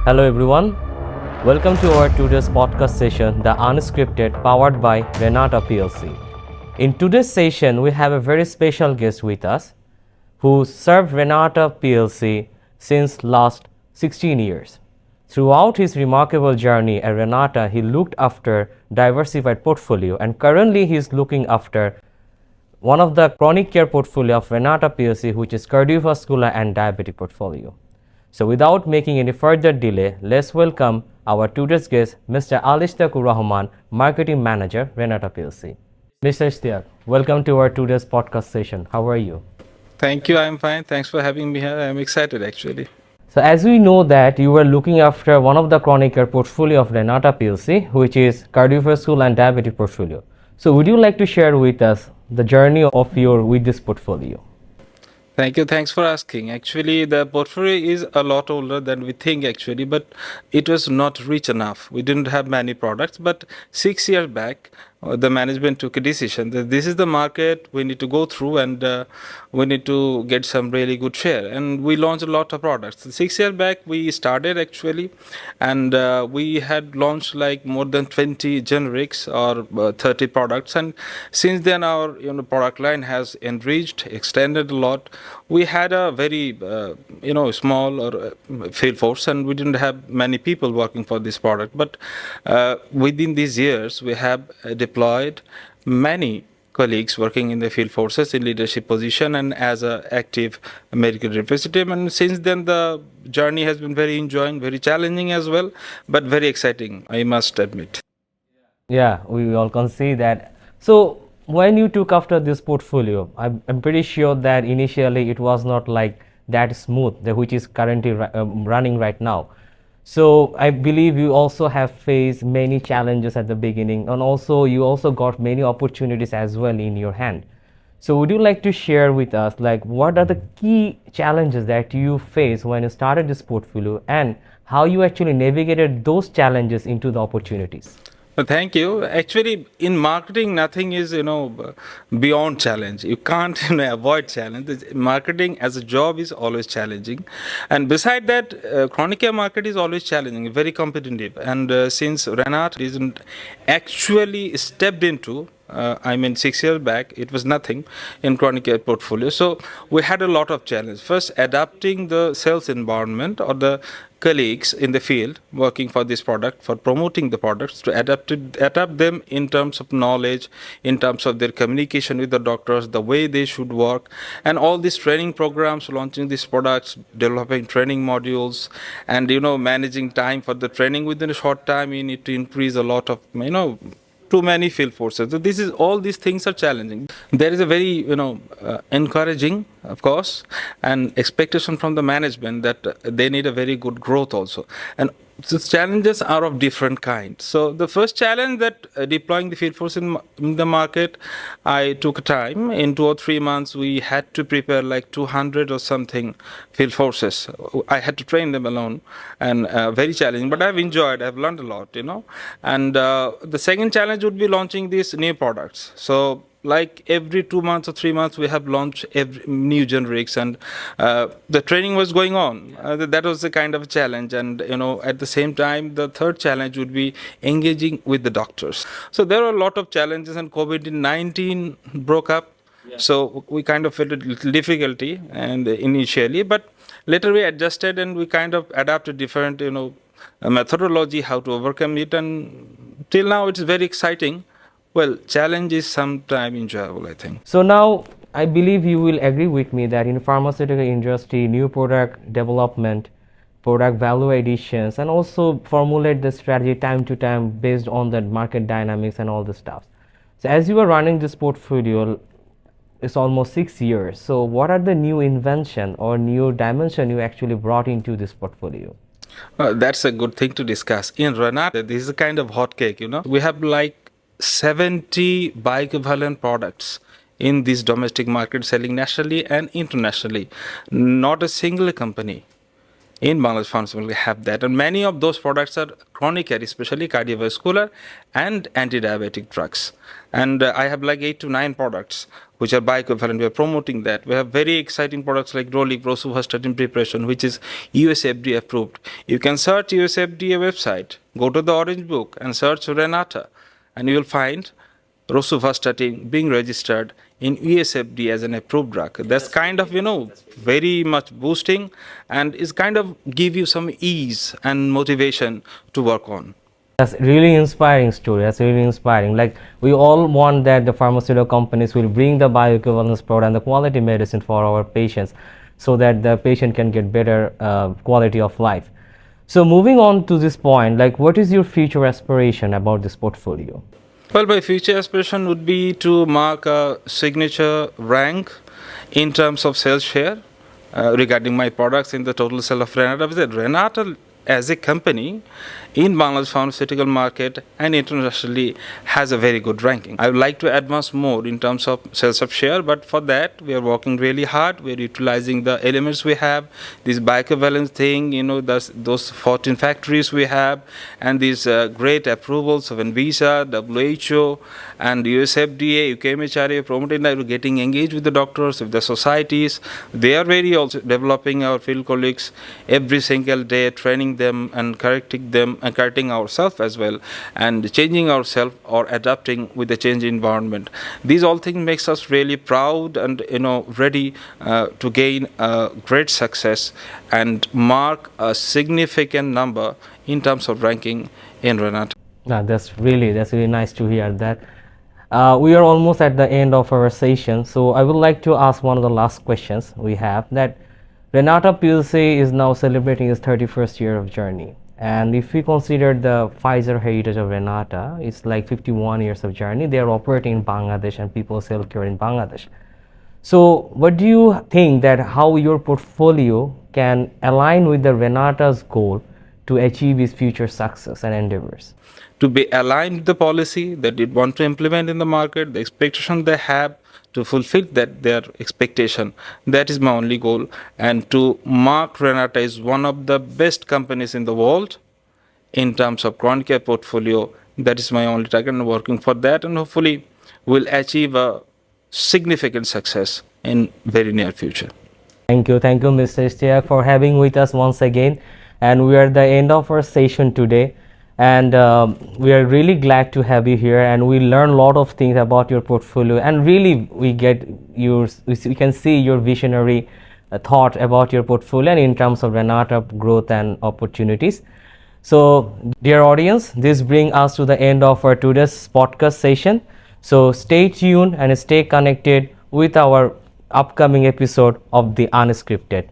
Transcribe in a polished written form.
Hello everyone, welcome to our today's podcast session, The Unscripted, powered by Renata PLC. In today's session, we have a very special guest with us who served Renata PLC since last 16 years. Throughout his remarkable journey at Renata, he looked after diversified portfolio and currently he is looking after one of the chronic care portfolio of Renata PLC, which is cardiovascular and diabetic portfolio. So without making any further delay, let's welcome our today's guest, Mr. Istiak Ur Rahman, Marketing Manager, Renata PLC. Mr. Istiak, welcome to our today's podcast session. How are you? Thank you, I'm fine. Thanks for having me here. I'm excited actually. So as we know that you were looking after one of the chronic care portfolio of Renata PLC, which is cardiovascular and diabetic portfolio. So would you like to share with us the journey of your with this portfolio? Thank you. Thanks for asking. Actually, the portfolio is a lot older than we think actually, but it was not rich enough. We didn't have many products, but 6 years back, the management took a decision that this is the market we need to go through and we need to get some really good share. And we launched a lot of products. 6 years back, we started actually, and we had launched like more than 20 generics or 30 products. And since then, our product line has enriched, extended a lot. We had a very small or field force, and we didn't have many people working for this product. But within these years, we have deployed many colleagues working in the field forces in leadership position and as an active medical representative. And since then, the journey has been very enjoying, very challenging as well, but very exciting, I must admit. Yeah, we all can see that. So when you took after this portfolio, I'm pretty sure that initially it was not like that smooth, which is currently running right now. So I believe you also have faced many challenges at the beginning, and also you also got many opportunities as well in your hand. So would you like to share with us like what are the key challenges that you faced when you started this portfolio and how you actually navigated those challenges into the opportunities? Well, thank you. Actually, in marketing, nothing is beyond challenge. You can't avoid challenge. Marketing as a job is always challenging, and beside that, chronic care market is always challenging, very competitive. And since Renat isn't actually stepped into 6 years back, it was nothing in chronic care portfolio. So we had a lot of challenge. First, adapting the sales environment or the colleagues in the field working for this product, for promoting the products, to adapt them in terms of knowledge, in terms of their communication with the doctors, the way they should work, and all these training programs, launching these products, developing training modules, and managing time for the training within a short time. You need to increase a lot of too many field forces. So this is all these things are challenging. There is a very encouraging, of course, and expectation from the management that they need a very good growth also. And the challenges are of different kinds. So the first challenge that deploying the field force in the market, I took time. In 2 or 3 months, we had to prepare like 200 or something field forces. I had to train them alone, and very challenging. But I've enjoyed. I've learned a lot, And the second challenge would be launching these new products. So like every 2 months or 3 months, we have launched new generics, and the training was going on. That was a kind of challenge. And at the same time, the third challenge would be engaging with the doctors. So there are a lot of challenges, and COVID-19 broke up. Yeah. So we kind of felt a little difficulty and initially, but later we adjusted and we kind of adapted different methodology how to overcome it, and till now it's very exciting. Well, challenge is sometimes enjoyable, I think. So now I believe you will agree with me that in pharmaceutical industry, new product development, product value additions, and also formulate the strategy time to time based on the market dynamics and all the stuff. So as you are running this portfolio, it's almost 6 years. So what are the new invention or new dimension you actually brought into this portfolio? That's a good thing to discuss. In Renata, this is a kind of hot cake, We have like 70 bioequivalent products in this domestic market selling nationally and internationally. Not a single company in Bangladesh pharmaceutical have that, and many of those products are chronic care, especially cardiovascular and anti-diabetic drugs. And I have like 8 to 9 products which are bioequivalent. We are promoting that. We have very exciting products like Rolip, rosuvastatin preparation, which is US FDA approved. You can search US FDA website, go to the Orange Book and search Renata, and you will find rosuvastatin being registered in USFD as an approved drug. That's kind of, very much boosting and is kind of give you some ease and motivation to work on. That's really inspiring story. That's really inspiring. Like, we all want that the pharmaceutical companies will bring the bioequivalence product and the quality medicine for our patients, so that the patient can get better quality of life. So moving on to this point, like, what is your future aspiration about this portfolio? Well, my future aspiration would be to mark a signature rank in terms of sales share regarding my products in the total sale of Renata. Renata as a company in Bangladesh pharmaceutical market and internationally has a very good ranking. I would like to advance more in terms of sales of share, but for that we are working really hard. We are utilizing the elements we have, this bioequivalence thing, those 14 factories we have, and these great approvals of Anvisa, WHO, and US FDA, UKMHRA, promoting that, getting engaged with the doctors, with the societies. They are very also developing our field colleagues every single day, training them and correcting them and correcting ourselves as well, and changing ourselves or adapting with the change environment. These all things makes us really proud and ready to gain great success and mark a significant number in terms of ranking in Renata. That's really nice to hear that. We are almost at the end of our session, so I would like to ask one of the last questions we have, that Renata PLC is now celebrating its 31st year of journey, and if we consider the Pfizer heritage of Renata, it's like 51 years of journey. They are operating in Bangladesh and people's healthcare in Bangladesh. So what do you think that how your portfolio can align with the Renata's goal to achieve its future success and endeavors? To be aligned with the policy that it want to implement in the market, the expectation they have, to fulfill their expectation. That is my only goal, and to mark Renata is one of the best companies in the world in terms of chronic care portfolio. That is my only target, and working for that, and hopefully will achieve a significant success in very near future. Thank you, Mr. Istiak, for having with us once again. And we are at the end of our session today, and we are really glad to have you here, and we learn a lot of things about your portfolio, and really we can see your visionary thought about your portfolio and in terms of Renata growth and opportunities. So dear audience, this brings us to the end of our today's podcast session. So stay tuned and stay connected with our upcoming episode of the Unscripted.